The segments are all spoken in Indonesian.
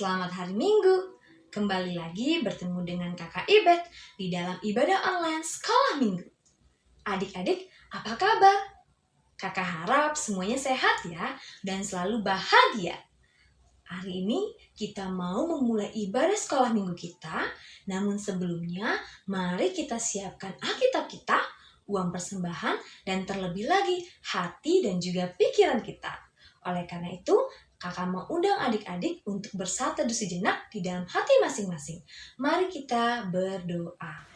Selamat hari Minggu. Kembali lagi bertemu dengan Kakak Ibet di dalam ibadah online Sekolah Minggu. Adik-adik, apa kabar? Kakak harap semuanya sehat ya dan selalu bahagia. Hari ini kita mau memulai ibadah Sekolah Minggu kita, namun sebelumnya mari kita siapkan Alkitab kita, uang persembahan, dan terlebih lagi hati dan juga pikiran kita. Oleh karena itu, Kakak mau undang adik-adik untuk bersatu teduh sejenak di dalam hati masing-masing. Mari kita berdoa.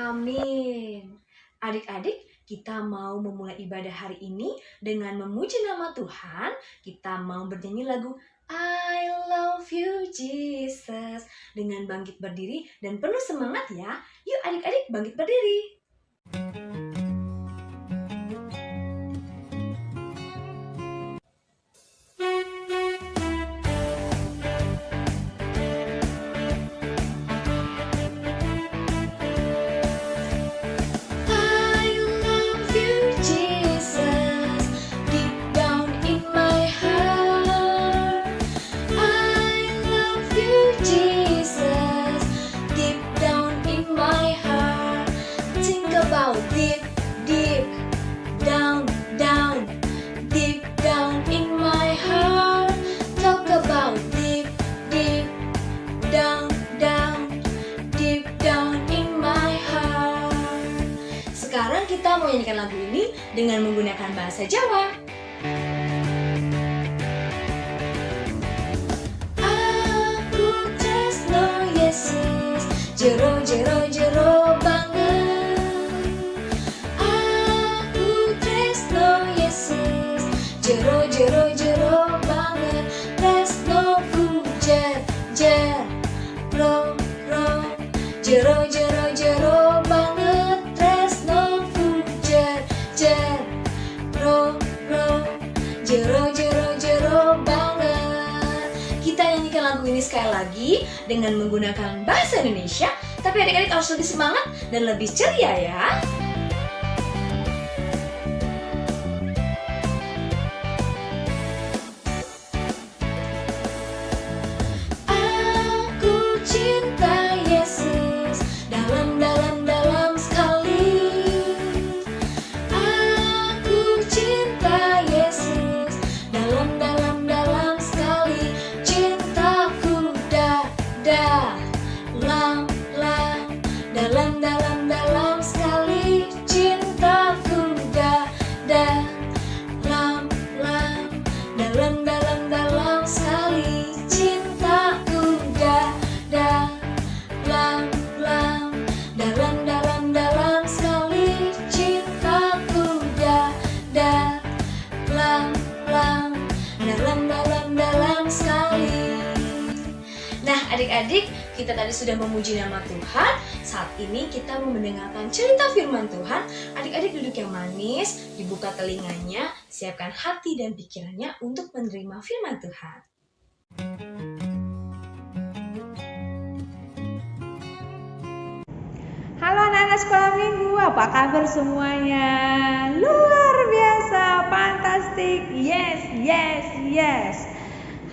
Amin. Adik-adik, kita mau memulai ibadah hari ini dengan memuji nama Tuhan. Kita mau bernyanyi lagu I love you Jesus dengan bangkit berdiri dan penuh semangat ya. Yuk adik-adik bangkit berdiri. Sekarang kita mau nyanyikan lagu ini dengan menggunakan bahasa Jawa. Aku tresno Yesus, jero jero jero banget. Aku tresno Yesus, jero jero jero banget. Tresnoku jer jer ro ro, jero jero jero banget. Jero jero jero banget. Kita nyanyikan lagu ini sekali lagi dengan menggunakan bahasa Indonesia, tapi adik-adik harus lebih semangat dan lebih ceria ya. Aku cinta Yesus dalam sekali. Aku cinta Yesus dalam sekali. Cintaku dalam sekali. Cintaku dalam sekali. Cintaku dalam sekali. Cintaku dalam sekali. Nah adik-adik, kita tadi sudah memuji nama Tuhan. Saat ini kita mau mendengarkan cerita firman Tuhan. Adik-adik duduk yang manis, dibuka telinganya, siapkan hati dan pikirannya untuk menerima firman Tuhan. Halo anak-anak sekolah minggu, apa kabar semuanya? Luar biasa, fantastik, yes.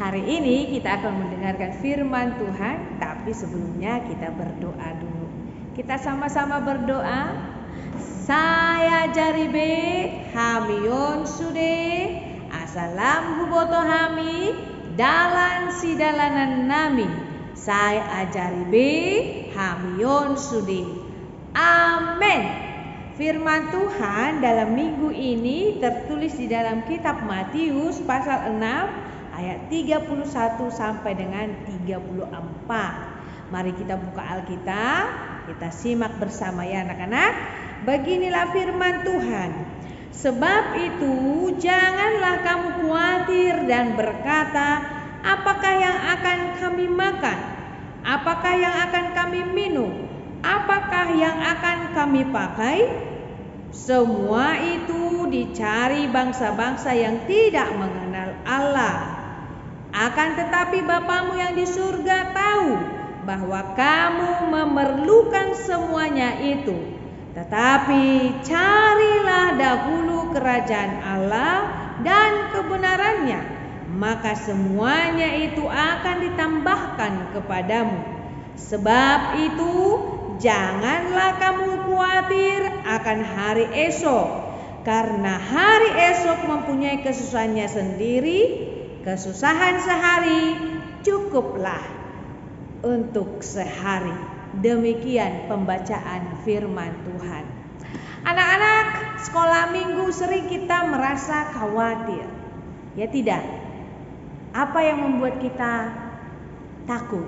Hari ini kita akan mendengarkan firman Tuhan, tapi sebelumnya kita berdoa dulu. Kita sama-sama berdoa. Saya jaribe, hamion sude, asalam huboto hami, dalan si dalanan nami. Saya ajaribe, hamion sude. Amin. Firman Tuhan dalam minggu ini tertulis di dalam kitab Matius pasal 6 ayat 31 sampai dengan 34. Mari kita buka Alkitab, kita simak bersama ya anak-anak. beginilah firman Tuhan. Sebab itu janganlah kamu khawatir dan berkata, apakah yang akan kami makan? Apakah yang akan kami minum? Apakah yang akan kami pakai? Semua itu dicari bangsa-bangsa yang tidak mengenal Allah. Akan tetapi Bapamu yang di surga tahu bahwa kamu memerlukan semuanya itu. Tetapi carilah dahulu kerajaan Allah dan kebenarannya, maka semuanya itu akan ditambahkan kepadamu. Sebab itu janganlah kamu khawatir akan hari esok, karena hari esok mempunyai kesusahannya sendiri. Kesusahan sehari cukuplah untuk sehari. Demikian pembacaan firman Tuhan. Anak-anak, sekolah minggu sering kita merasa khawatir. Ya tidak? Apa yang membuat kita takut?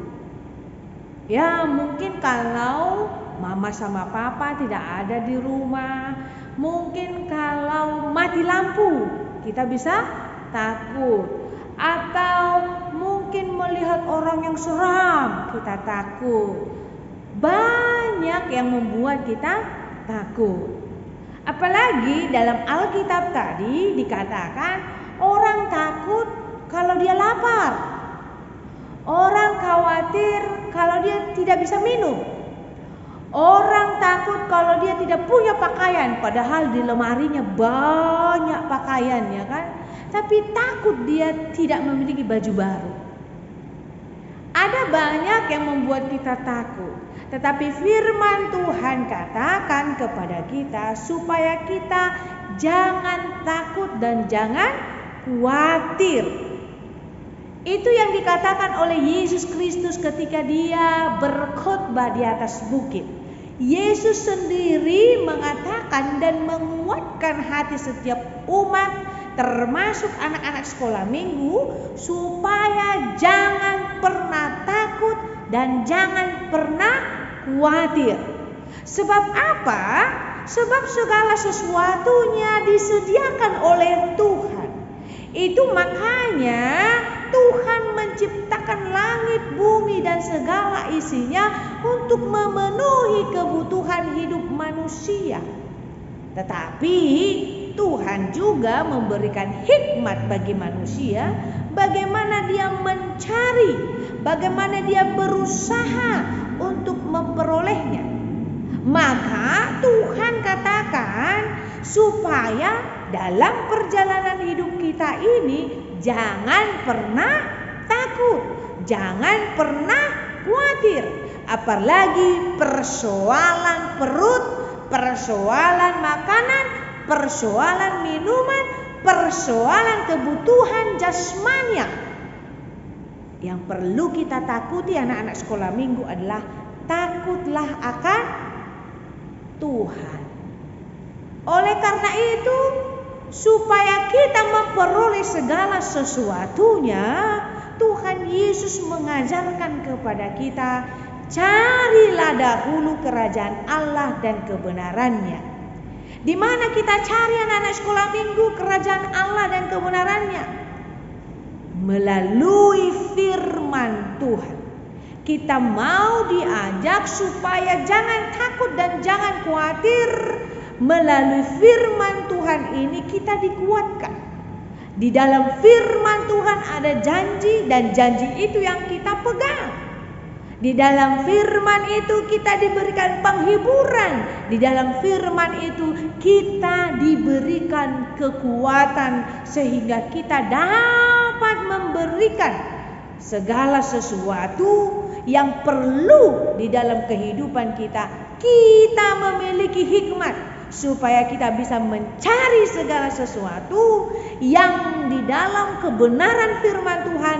Ya mungkin kalau mama sama papa tidak ada di rumah. Mungkin kalau mati lampu kita bisa takut. Atau mungkin melihat orang yang seram kita takut. Banyak yang membuat kita takut. Apalagi dalam Alkitab tadi dikatakan orang takut kalau dia lapar. Orang khawatir kalau dia tidak bisa minum. Orang takut kalau dia tidak punya pakaian, padahal di lemarinya banyak pakaian, ya kan? Tapi takut dia tidak memiliki baju baru. Ada banyak yang membuat kita takut. Tetapi firman Tuhan katakan kepada kita supaya kita jangan takut dan jangan khawatir. Itu yang dikatakan oleh Yesus Kristus ketika dia berkhotbah di atas bukit. Yesus sendiri mengatakan dan menguatkan hati setiap umat, termasuk anak-anak sekolah minggu, supaya jangan pernah takut dan jangan pernah khawatir. Sebab apa? Sebab segala sesuatunya disediakan oleh Tuhan. Itu makanya Tuhan menciptakan langit, bumi dan segala isinya untuk memenuhi kebutuhan hidup manusia. Tetapi Tuhan juga memberikan hikmat bagi manusia, bagaimana dia mencari, bagaimana dia berusaha untuk memperolehnya. Maka Tuhan katakan supaya dalam perjalanan hidup kita ini jangan pernah takut, jangan pernah khawatir. Apalagi persoalan perut, persoalan makanan, persoalan minuman, persoalan kebutuhan jasmania. Yang perlu kita takuti anak-anak sekolah minggu adalah takutlah akan Tuhan. Oleh karena itu, supaya kita memperoleh segala sesuatunya, Tuhan Yesus mengajarkan kepada kita, carilah dahulu kerajaan Allah dan kebenarannya. Di mana kita cari anak-anak sekolah minggu kerajaan Allah dan kebenarannya? Melalui firman Tuhan. Kita mau diajak supaya jangan takut dan jangan khawatir. Melalui firman Tuhan ini kita dikuatkan. Di dalam firman Tuhan ada janji dan janji itu yang kita pegang. Di dalam firman itu kita diberikan penghiburan. Di dalam firman itu kita diberikan kekuatan sehingga kita dapat memberikan segala sesuatu yang perlu di dalam kehidupan kita. Kita memiliki hikmat supaya kita bisa mencari segala sesuatu yang di dalam kebenaran firman Tuhan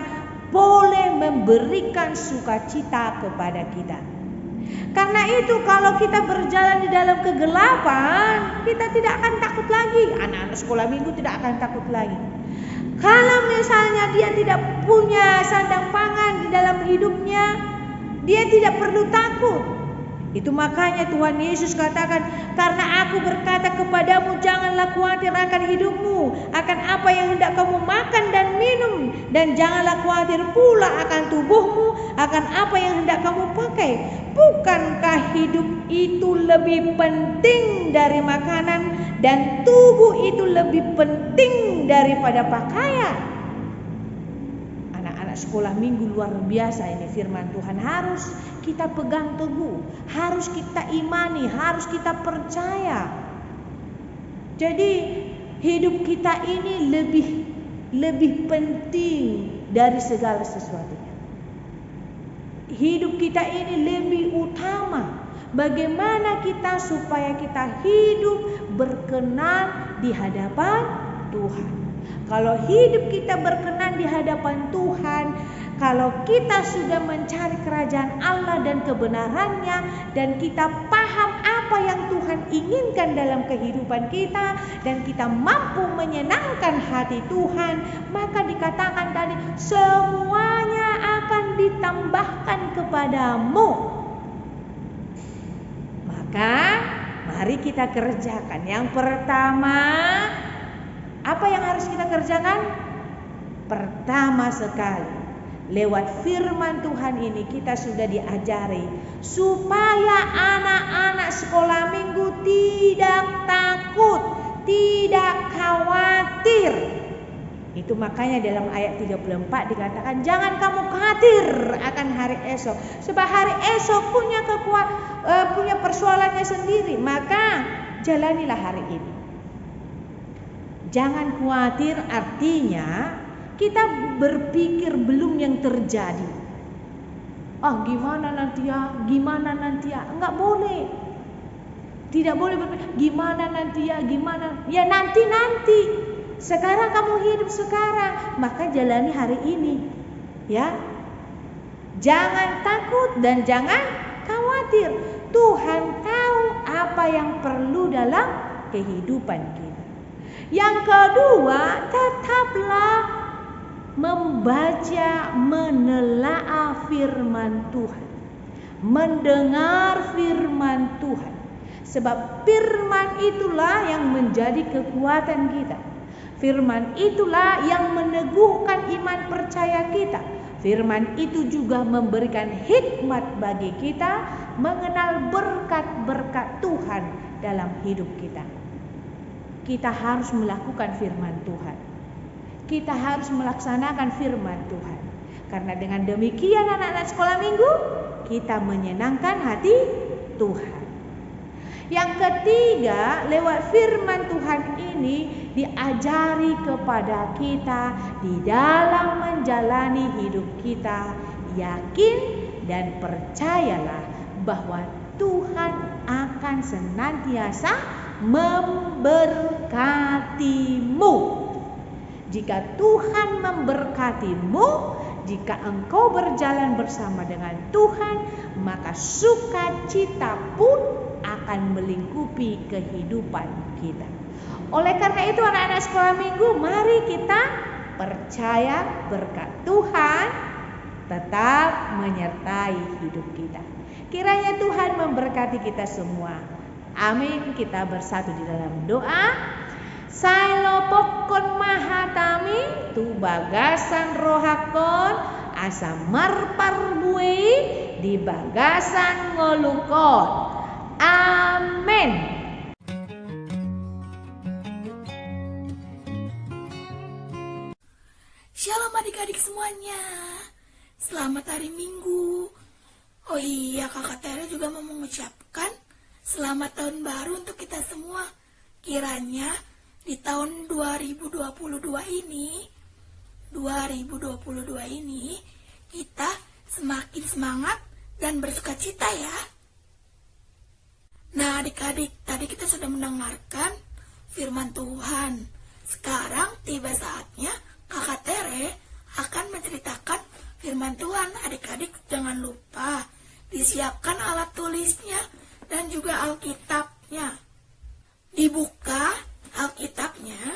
boleh memberikan sukacita kepada kita. Karena itu kalau kita berjalan di dalam kegelapan, kita tidak akan takut lagi. Anak-anak sekolah minggu tidak akan takut lagi. Kalau misalnya dia tidak punya sandang pangan di dalam hidupnya, dia tidak perlu takut. Itu makanya Tuhan Yesus katakan, karena aku berkata kepadamu, janganlah khawatir akan hidupmu, akan apa yang hendak kamu makan dan minum, dan janganlah khawatir pula akan tubuhmu, akan apa yang hendak kamu pakai. Bukankah hidup itu lebih penting dari makanan, dan tubuh itu lebih penting daripada pakaian? Anak-anak sekolah minggu luar biasa ini firman Tuhan harus kita pegang teguh, harus kita imani, harus kita percaya. Jadi hidup kita ini lebih penting dari segala sesuatunya. Hidup kita ini lebih utama. Bagaimana kita supaya kita hidup berkenan di hadapan Tuhan. Kalau hidup kita berkenan di hadapan Tuhan, kalau kita sudah mencari kerajaan Allah dan kebenarannya, dan kita paham apa yang Tuhan inginkan dalam kehidupan kita, dan kita mampu menyenangkan hati Tuhan, maka dikatakan tadi semuanya akan ditambahkan kepadamu. Maka mari kita kerjakan. Yang pertama, apa yang harus kita kerjakan? Pertama sekali, lewat firman Tuhan ini kita sudah diajari supaya anak-anak sekolah minggu tidak takut, tidak khawatir. Itu makanya dalam ayat 34 dikatakan, jangan kamu khawatir akan hari esok, sebab hari esok punya persoalannya sendiri. Maka jalanilah hari ini. Jangan khawatir artinya kita berpikir belum yang terjadi. Gimana nanti ya? Enggak boleh. Tidak boleh berpikir gimana nanti ya, gimana. Ya nanti. Sekarang kamu hidup sekarang, maka jalani hari ini. Ya. Jangan takut dan jangan khawatir. Tuhan tahu apa yang perlu dalam kehidupan kita. Yang kedua, tetaplah membaca, menelaah firman Tuhan, mendengar firman Tuhan. Sebab firman itulah yang menjadi kekuatan kita. Firman itulah yang meneguhkan iman percaya kita. Firman itu juga memberikan hikmat bagi kita mengenal berkat-berkat Tuhan dalam hidup kita. Kita harus melakukan firman Tuhan. Kita harus melaksanakan firman Tuhan. Karena dengan demikian anak-anak sekolah minggu, kita menyenangkan hati Tuhan. Yang ketiga, lewat firman Tuhan ini diajari kepada kita di dalam menjalani hidup kita, yakin dan percayalah bahwa Tuhan akan senantiasa memberkatimu. Jika Tuhan memberkatimu, jika engkau berjalan bersama dengan Tuhan, maka sukacita pun akan melingkupi kehidupan kita. Oleh karena itu anak-anak sekolah minggu, mari kita percaya berkat Tuhan tetap menyertai hidup kita. Kiranya Tuhan memberkati kita semua. Amin. Kita bersatu di dalam doa. Sailo pokon mahatami tu bagasan rohakon asa marpar bui di bagasan ngolukon. Amin. Shalom adik-adik semuanya. Selamat hari Minggu. Oh iya, Kakak Tere juga mau mengucapkan selamat tahun baru untuk kita semua. Kiranya di tahun 2022 ini kita semakin semangat dan bersukacita ya. Nah adik-adik, tadi kita sudah mendengarkan firman Tuhan. Sekarang tiba saatnya Kakak Tere akan menceritakan firman Tuhan. Adik-adik jangan lupa disiapkan alat tulisnya dan juga Alkitabnya. Dibuka Alkitabnya,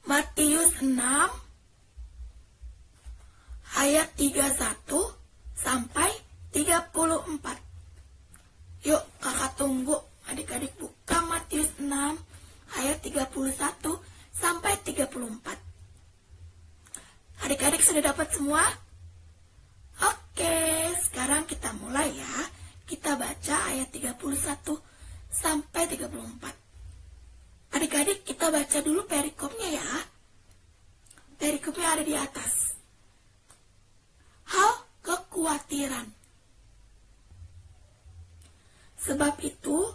Matius 6 ayat 31 sampai 34. semua? Oke, sekarang kita mulai ya. Kita baca ayat 31 sampai 34. Adik-adik, kita baca dulu perikopnya ya. Perikopnya ada di atas. Hal kekhawatiran. Sebab itu,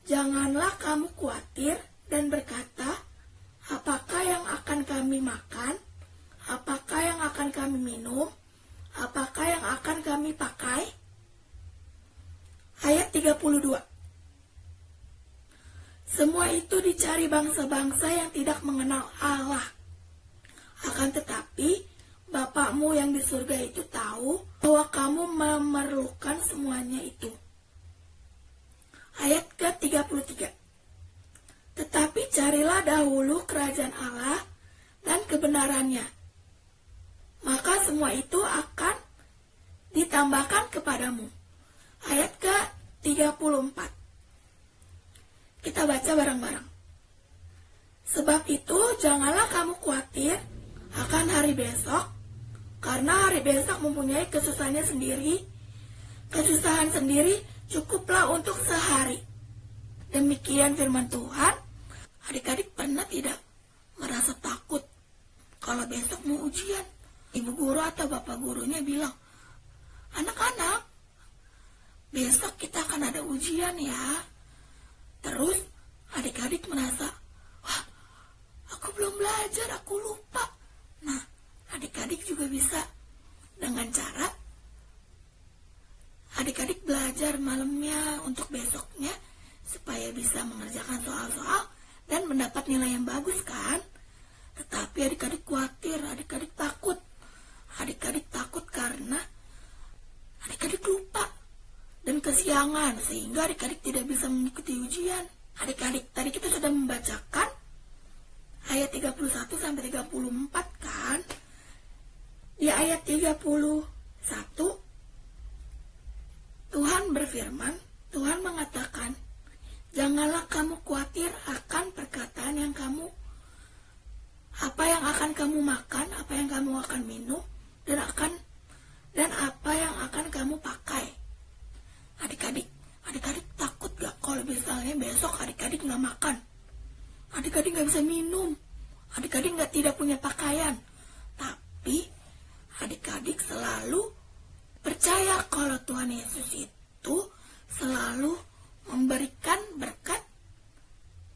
janganlah kamu khawatir dan berkata, apakah yang akan kami makan? Apakah yang akan kami minum? Apakah yang akan kami pakai? Ayat 32. Semua itu dicari bangsa-bangsa yang tidak mengenal Allah. Akan tetapi, Bapakmu yang di surga itu tahu bahwa kamu memerlukan semuanya itu. Ayat ke-33. Tetapi carilah dahulu kerajaan Allah dan kebenarannya. Maka semua itu akan ditambahkan kepadamu. Ayat ke-34. Kita baca bareng-bareng. Sebab itu janganlah kamu khawatir akan hari besok, karena hari besok mempunyai kesusahannya sendiri. Kesusahan sendiri cukuplah untuk sehari. Demikian firman Tuhan. Adik-adik pernah tidak merasa takut kalau besok mau ujian? Ibu guru atau bapak gurunya bilang, anak-anak, besok kita akan ada ujian ya. Terus adik-adik merasa, wah, aku belum belajar, aku lupa. Nah, adik-adik juga bisa dengan cara adik-adik belajar malamnya untuk besoknya supaya bisa mengerjakan soal-soal dan mendapat nilai yang bagus kan? Tetapi adik-adik khawatir, adik-adik takut. Adik-adik takut karena adik-adik lupa dan kesiangan sehingga adik-adik tidak bisa mengikuti ujian. Adik-adik, tadi kita sudah membacakan ayat 31 sampai 34 kan? Di ayat 31 Tuhan berfirman, Tuhan mengatakan, janganlah kamu khawatir akan perkataan yang kamu, apa yang akan kamu makan, apa yang kamu akan minum, dan apa yang akan kamu pakai. Adik-adik takut gak kalau misalnya besok adik-adik gak makan, adik-adik gak bisa minum, adik-adik tidak punya pakaian. Tapi adik-adik selalu percaya kalau Tuhan Yesus itu selalu memberikan berkat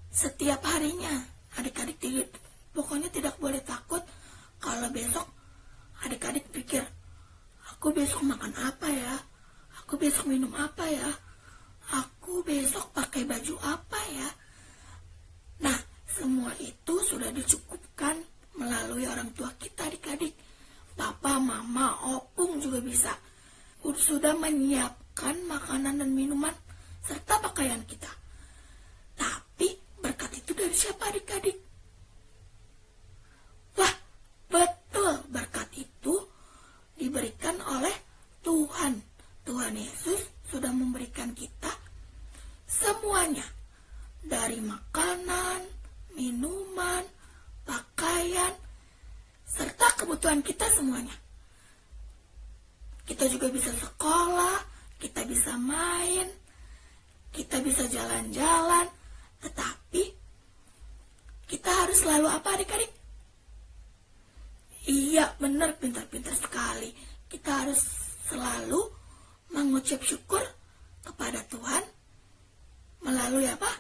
setiap harinya. Adik-adik pokoknya tidak boleh takut kalau besok adik-adik pikir, aku besok makan apa ya? Aku besok minum apa ya? Aku besok pakai baju apa ya? Nah, semua itu sudah dicukupkan melalui orang tua kita adik-adik. Papa, mama, opung juga bisa. Sudah menyiapkan makanan dan minuman serta pakaian kita. Tapi berkat itu dari siapa adik-adik? Wah, betul, berkat itu diberikan oleh Tuhan. Tuhan Yesus sudah memberikan kita semuanya. Dari makanan, minuman, pakaian, serta kebutuhan kita semuanya. Kita juga bisa sekolah, kita bisa main, kita bisa jalan-jalan, tetapi kita harus selalu apa adik-adik? Iya, benar, pintar-pintar sekali. Kita harus selalu mengucap syukur kepada Tuhan melalui apa?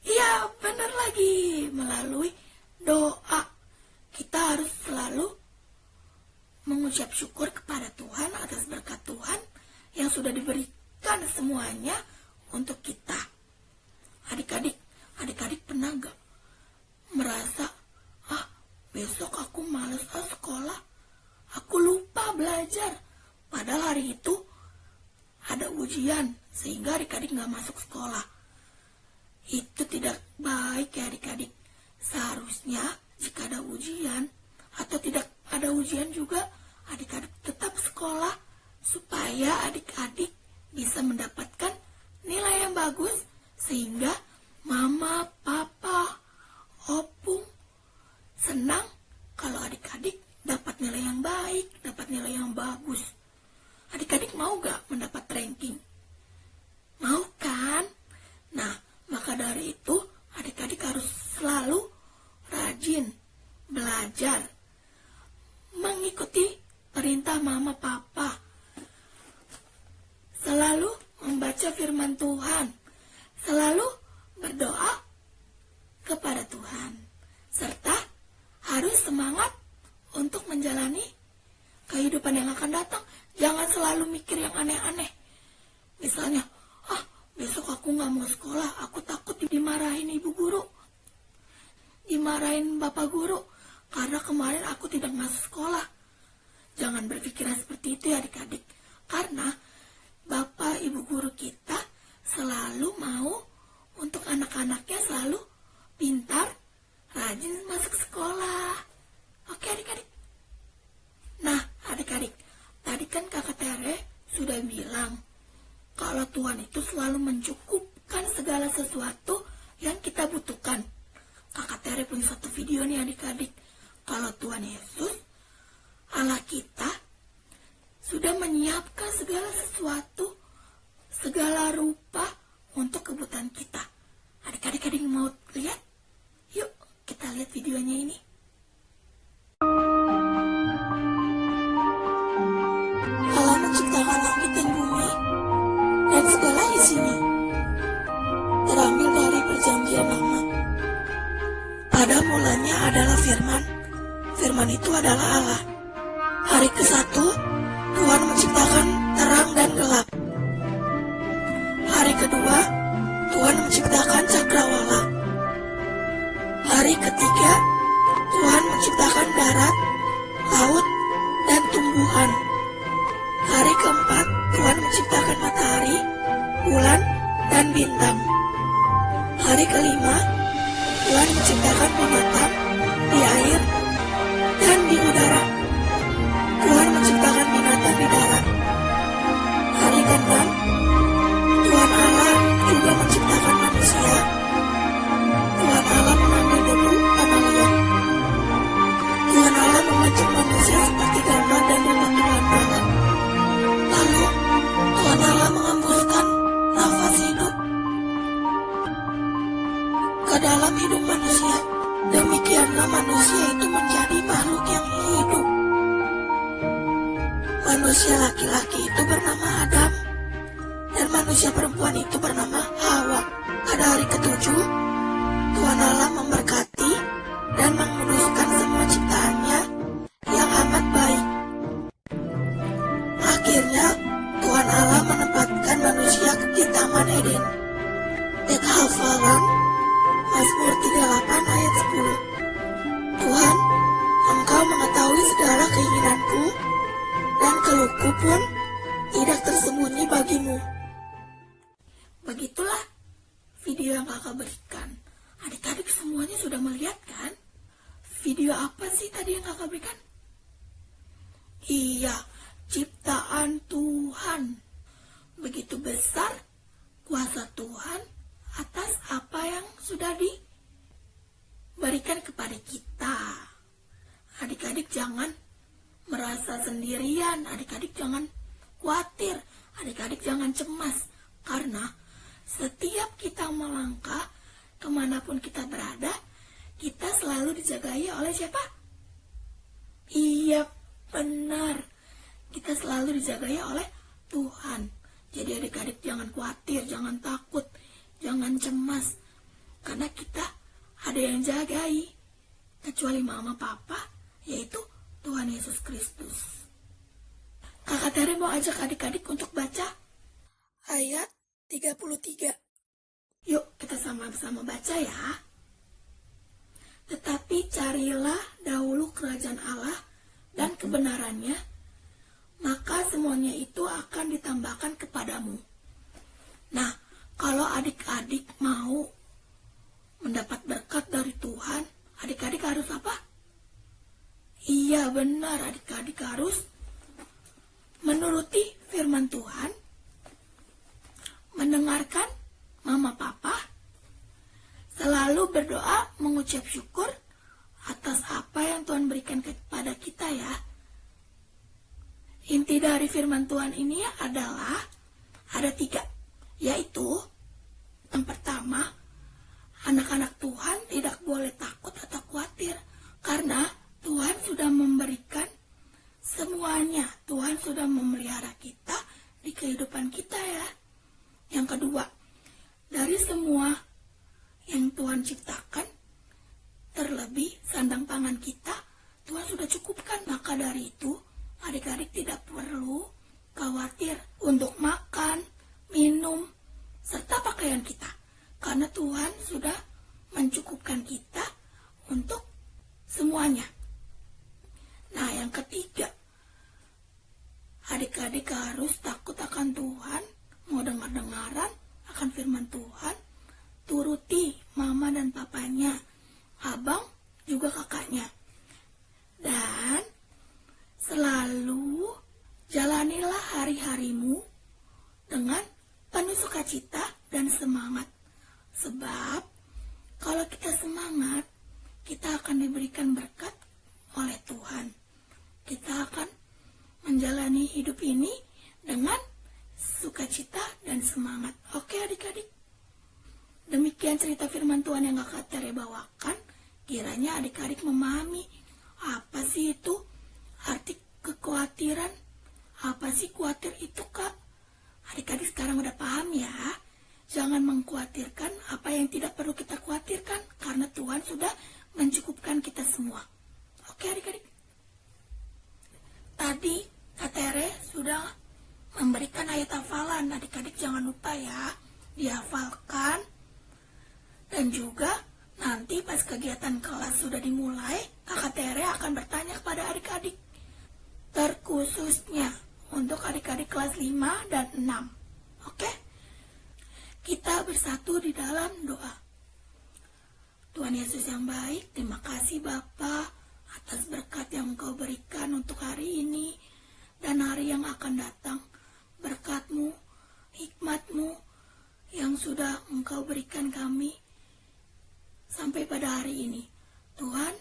Iya, benar lagi, melalui doa. Kita harus selalu mengucap syukur kepada Tuhan atas berkat Tuhan yang sudah diberikan semuanya untuk kita. Adik-adik pernah gak merasa, besok aku malas sekolah, aku lupa belajar, padahal hari itu ada ujian sehingga adik-adik gak masuk sekolah. Itu tidak baik ya adik-adik. Seharusnya jika ada ujian atau tidak ada ujian juga, adik-adik tetap sekolah supaya adik-adik bisa mendapatkan nilai yang bagus sehingga mama, papa, opung senang kalau adik-adik dapat nilai yang baik, dapat nilai yang bagus. Adik-adik mau gak mendapat ranking? Mau kan? Nah, maka dari itu adik-adik harus selalu rajin belajar, mengikuti perintah mama papa, selalu membaca firman Tuhan, selalu berdoa kepada Tuhan, serta harus semangat untuk menjalani kehidupan yang akan datang. Jangan selalu mikir yang aneh-aneh. Misalnya, besok aku gak mau sekolah, aku takut dimarahin ibu guru, dimarahin bapak guru, karena kemarin aku tidak masuk sekolah. Jangan berpikiran seperti itu ya adik-adik. Karena bapak ibu guru kita selalu mau untuk anak-anaknya selalu pintar, rajin masuk sekolah. Oke adik-adik. Nah adik-adik, tadi kan kakak Tere sudah bilang kalau Tuhan itu selalu mencukupkan segala sesuatu yang kita butuhkan. Kakak Tere punya satu video nih adik-adik. Kalau Tuhan Yesus, Allah kita, sudah menyiapkan segala sesuatu, segala rupa untuk kebutuhan kita. Adik-adik ada yang mau lihat? Yuk kita lihat videonya ini. Allah menciptakan langit dan bumi dan segala isinya, terambil dari perjanjian lama. Pada mulanya adalah firman, firman itu adalah Allah. Hari ke-1, Tuhan menciptakan terang dan gelap. Hari kedua, Tuhan menciptakan cakrawala. Hari ketiga, Tuhan menciptakan darat, laut, dan tumbuhan. Hari keempat, Tuhan menciptakan matahari, bulan, dan bintang. Hari kelima, Tuhan menciptakan binatang di air dan di udara. Tuhan menciptakan binatang di darat. Hari ke-6, Tuhan Allah juga menciptakan manusia. Tuhan Allah mengambil debu tanah liat. Tuhan Allah membentuk manusia seperti gambar dan rupa Tuhan Allah. Lalu Tuhan Allah mengembuskan nafas hidup ke dalam hidup manusia. Demikianlah manusia itu menjadi makhluk yang hidup. Manusia laki-laki itu bernama Adam, dan manusia perempuan itu bernama Hawa. Pada hari ke-7, Tuhan Allah memberkati dan menguduskan semua ciptaannya yang amat baik. Akhirnya, Tuhan Allah menempatkan manusia di Taman Eden. It have fallen. Mazmur 38 ayat 10. Tuhan, Engkau mengetahui segala keinginanku, dan keluhku pun tidak tersembunyi bagimu. Begitulah video yang kakak berikan. Adik-adik semuanya sudah melihat kan? Video apa sih tadi yang kakak berikan? Iya, ciptaan Tuhan. Begitu besar kuasa Tuhan atas apa yang sudah diberikan kepada kita. Adik-adik jangan merasa sendirian, adik-adik jangan khawatir, adik-adik jangan cemas, karena setiap kita melangkah kemanapun kita berada, kita selalu dijagai oleh siapa? Iya, benar, kita selalu dijagai oleh Tuhan. Jadi adik-adik jangan khawatir, jangan takut, jangan cemas, karena kita ada yang jagai, kecuali mama papa, yaitu Tuhan Yesus Kristus. Kakak Tere mau ajak adik-adik untuk baca ayat 33. Yuk kita sama-sama baca ya. Tetapi carilah dahulu kerajaan Allah dan kebenarannya, maka semuanya itu akan ditambahkan kepadamu. Nah, kalau adik-adik mau mendapat berkat dari Tuhan, adik-adik harus apa? Iya benar, adik-adik harus menuruti firman Tuhan, mendengarkan mama papa, selalu berdoa mengucap syukur atas apa yang Tuhan berikan kepada kita ya. Inti dari firman Tuhan ini adalah ada 3, yaitu yang pertama, anak-anak Tuhan tidak boleh takut atau khawatir karena Tuhan sudah memberikan semuanya. Tuhan sudah memelihara kita di kehidupan kita ya. Yang kedua, dari semua yang Tuhan ciptakan, terlebih sandang pangan kita, Tuhan sudah cukupkan. Maka dari itu, adik-adik tidak perlu khawatir untuk makan, minum, serta pakaian kita. Karena Tuhan sudah mencukupkan kita untuk semuanya. Nah, yang ketiga, adik-adik harus takut akan Tuhan, mau dengar-dengaran akan firman Tuhan, turuti mama dan papanya, abang juga kakaknya. Dan selalu jalanilah hari-harimu dengan penuh sukacita dan semangat. Sebab kalau kita semangat, kita akan diberikan berkat oleh Tuhan. Kita akan menjalani hidup ini dengan sukacita dan semangat. Oke adik-adik? Demikian cerita firman Tuhan yang Kakak Tere bawakan. Kiranya adik-adik memahami apa sih itu arti kekhawatiran. Apa sih khawatir itu, Kak? Adik-adik sekarang udah paham ya. Jangan mengkhawatirkan apa yang tidak perlu kita khawatirkan karena Tuhan sudah mencukupkan kita semua. Oke adik-adik? Tadi Kak Tere sudah memberikan ayat hafalan. Adik-adik jangan lupa ya, dihafalkan. Dan juga nanti pas kegiatan kelas sudah dimulai, Kak Tere akan bertanya kepada adik-adik. Terkhususnya untuk adik-adik kelas 5 dan 6. Oke? Kita bersatu di dalam doa. Tuhan Yesus yang baik, terima kasih Bapa atas berkat yang Engkau berikan untuk hari ini dan hari yang akan datang. Berkat-Mu, hikmat-Mu yang sudah Engkau berikan kami sampai pada hari ini. Tuhan,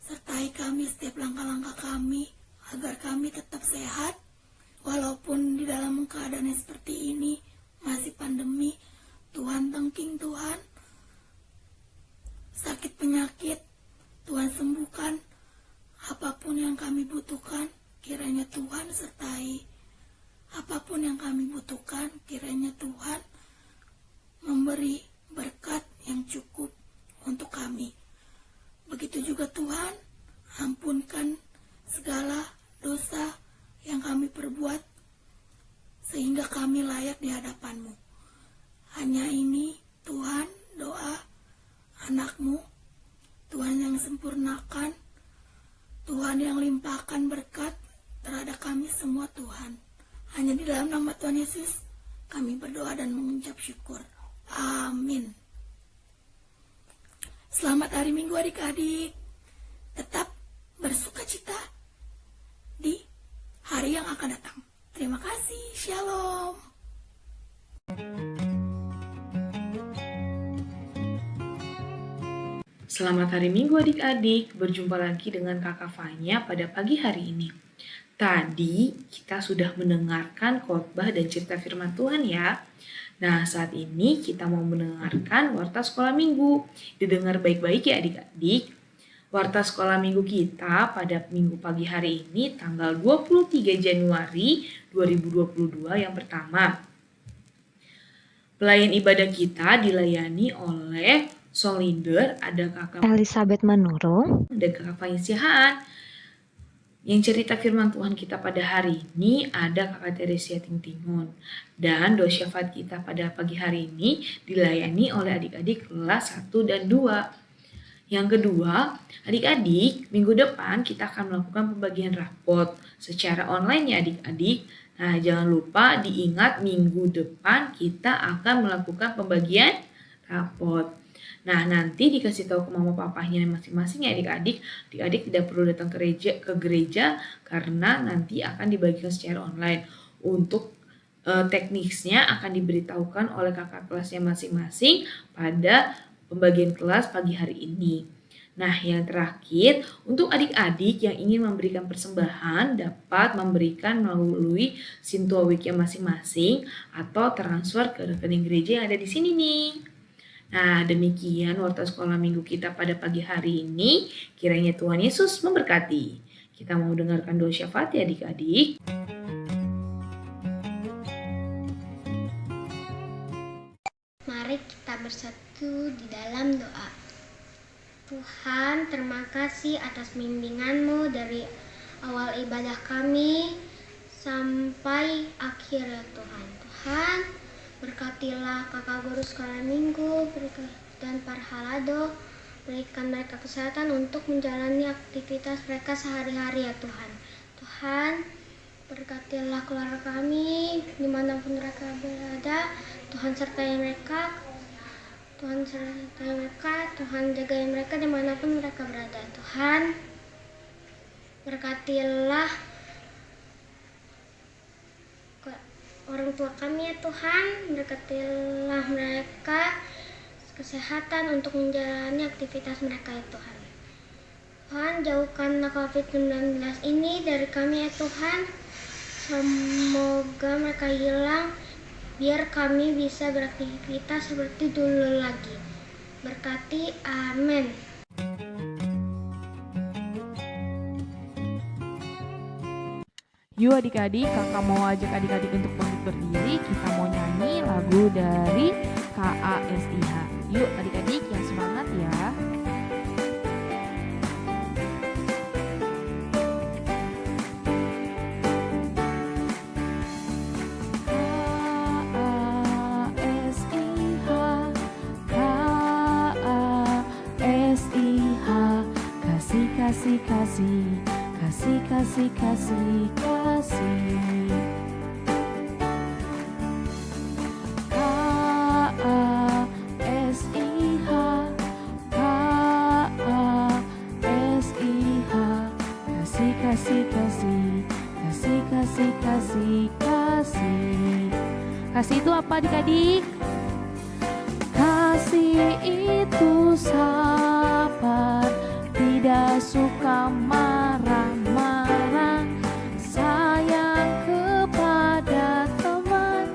sertai kami setiap langkah-langkah kami agar kami tetap sehat walaupun di dalam keadaan yang seperti ini masih pandemi. Tuhan tengking, Tuhan sakit penyakit Tuhan sembuhkan. Apapun yang kami butuhkan, kiranya Tuhan sertai. Apapun yang kami butuhkan, kiranya Tuhan memberi berkat yang cukup untuk kami. Begitu juga Tuhan, ampunkan segala dosa yang kami perbuat sehingga kami layak di hadapan-Mu. Hanya ini Tuhan doa anak-Mu, Tuhan yang sempurnakan, Tuhan yang limpahkan berkat terhadap kami semua Tuhan. Hanya di dalam nama Tuhan Yesus kami berdoa dan mengucap syukur. Amin. Selamat hari Minggu adik-adik. Tetap bersukacita di hari yang akan datang. Terima kasih. Shalom. Selamat hari Minggu adik-adik, berjumpa lagi dengan Kakak Fanya pada pagi hari ini. Tadi kita sudah mendengarkan khotbah dan cerita firman Tuhan ya. Nah saat ini kita mau mendengarkan warta sekolah minggu. Didengar baik-baik ya adik-adik. Warta sekolah minggu kita pada minggu pagi hari ini tanggal 23 Januari 2022 yang pertama. Pelayan ibadah kita dilayani oleh song leader, ada kakak Elizabeth Manurung, ada kakak Faiz Sihaan. Yang cerita firman Tuhan kita pada hari ini ada kakak Teresia Tingtingun. Dan doa syafaat kita pada pagi hari ini dilayani oleh adik-adik kelas 1 dan 2. Yang kedua, adik-adik, minggu depan kita akan melakukan pembagian rapot secara online ya adik-adik. Nah, jangan lupa diingat minggu depan kita akan melakukan pembagian rapot. Nah, nanti dikasih tahu ke mama papahnya masing-masing ya adik-adik. Adik-adik tidak perlu datang ke gereja karena nanti akan dibagikan secara online. Untuk teknisnya akan diberitahukan oleh kakak kelasnya masing-masing pada pembagian kelas pagi hari ini. Nah, yang terakhir, untuk adik-adik yang ingin memberikan persembahan dapat memberikan melalui Sintua Weeknya masing-masing atau transfer ke rekening gereja yang ada di sini nih. Nah, demikian warta sekolah minggu kita pada pagi hari ini. Kiranya Tuhan Yesus memberkati. Kita mau dengarkan doa syafaat ya adik-adik. Mari kita bersatu di dalam doa. Tuhan, terima kasih atas bimbingan-Mu dari awal ibadah kami sampai akhir ya Tuhan. Tuhan, berkatilah kakak guru sekolah minggu dan para halado, berikan mereka kesehatan untuk menjalani aktivitas mereka sehari-hari ya Tuhan. Tuhan, berkatilah keluarga kami dimanapun mereka berada. Tuhan sertai mereka, Tuhan jagai mereka dimanapun mereka berada. Tuhan, berkatilah orang tua kami ya Tuhan, berkatilah mereka kesehatan untuk menjalani aktivitas mereka ya Tuhan. Tuhan, jauhkanlah COVID-19 ini dari kami ya Tuhan. Semoga mereka hilang, biar kami bisa beraktivitas seperti dulu lagi. Berkati, amin. Yuk adik-adik, kakak mau ajak adik-adik untuk bangkit berdiri. Kita mau nyanyi lagu dari KASIH. Yuk adik-adik yang semangat ya. Kasih, kasih, kasih, kasih, kasih, kasih. KASIH, KASIH, kasih, kasih, kasih, kasih, kasih, kasih, kasih. Kasih itu apa adik-adik? Kasih itu sabar, tidak suka marah-marah, sayang kepada teman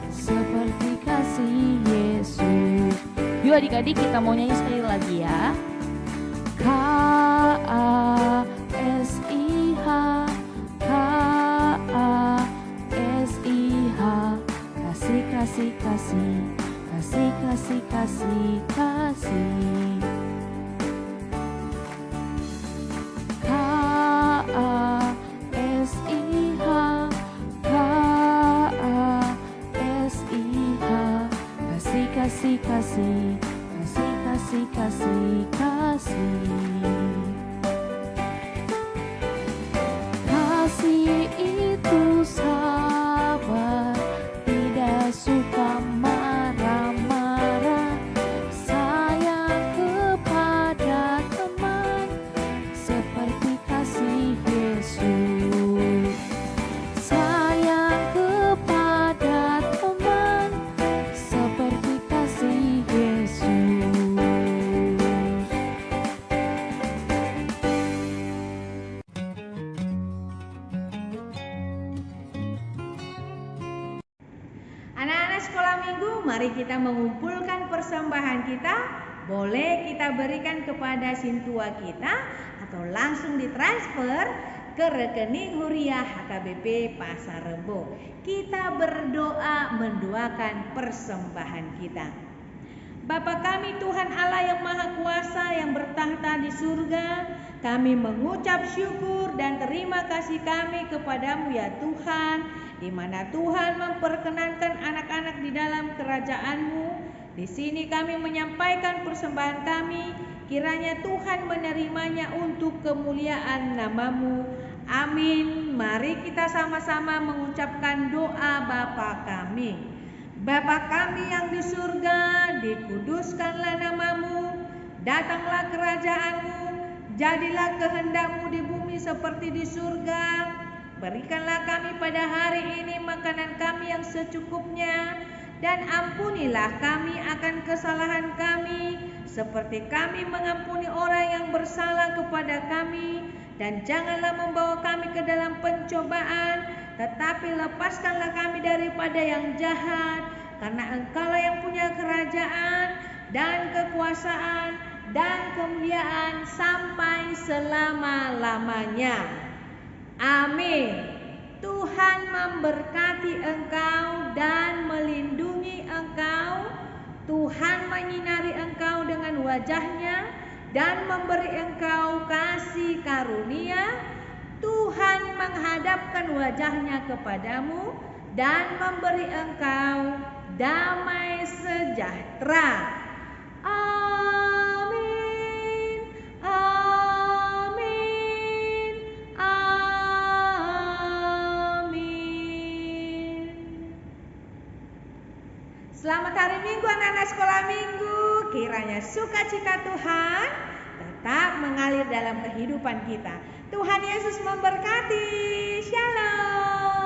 seperti kasih Yesus. Yuk adik-adik kita mau nyanyi sekali lagi ya. KASIH, KASIH, kasih, kasih, kasih, kasih, kasih, kasih, kasih. Kasih, kasih, kasih, kasih, kasih, kasih. Kasih itu sabar, tidak suka marah-marah, sayang kepada teman seperti kasih Yesus. Sayang kepada teman seperti kasih Yesus. Anak-anak sekolah minggu, mari kita mengumpulkan persembahan kita. Boleh kita berikan kepada Sintua kita atau langsung ditransfer ke rekening Huriah HKBP Pasar Rebo. Kita berdoa mendoakan persembahan kita. Bapa kami Tuhan Allah yang Maha Kuasa yang bertahta di surga, kami mengucap syukur dan terima kasih kami kepadamu ya Tuhan, di mana Tuhan memperkenankan anak-anak di dalam kerajaan-Mu. Di sini kami menyampaikan persembahan kami, kiranya Tuhan menerimanya untuk kemuliaan nama-Mu. Amin. Mari kita sama-sama mengucapkan doa Bapa kami. Bapa kami yang di surga, dikuduskanlah nama-Mu, datanglah kerajaan-Mu, jadilah kehendak-Mu di bumi seperti di surga. Berikanlah kami pada hari ini makanan kami yang secukupnya, dan ampunilah kami akan kesalahan kami, seperti kami mengampuni orang yang bersalah kepada kami. Dan janganlah membawa kami ke dalam pencobaan, tetapi lepaskanlah kami daripada yang jahat. Karena Engkaulah yang punya kerajaan dan kekuasaan dan kemuliaan sampai selama-lamanya. Amin. Tuhan memberkati engkau dan melindungi engkau. Tuhan menyinari engkau dengan wajah-Nya dan memberi engkau kasih karunia. Tuhan menghadapkan wajah-Nya kepadamu dan memberi engkau damai sejahtera. Amin. Amin. Amin. Selamat hari Minggu anak-anak sekolah minggu. Kiranya sukacita Tuhan tetap mengalir dalam kehidupan kita. Tuhan Yesus memberkati. Shalom.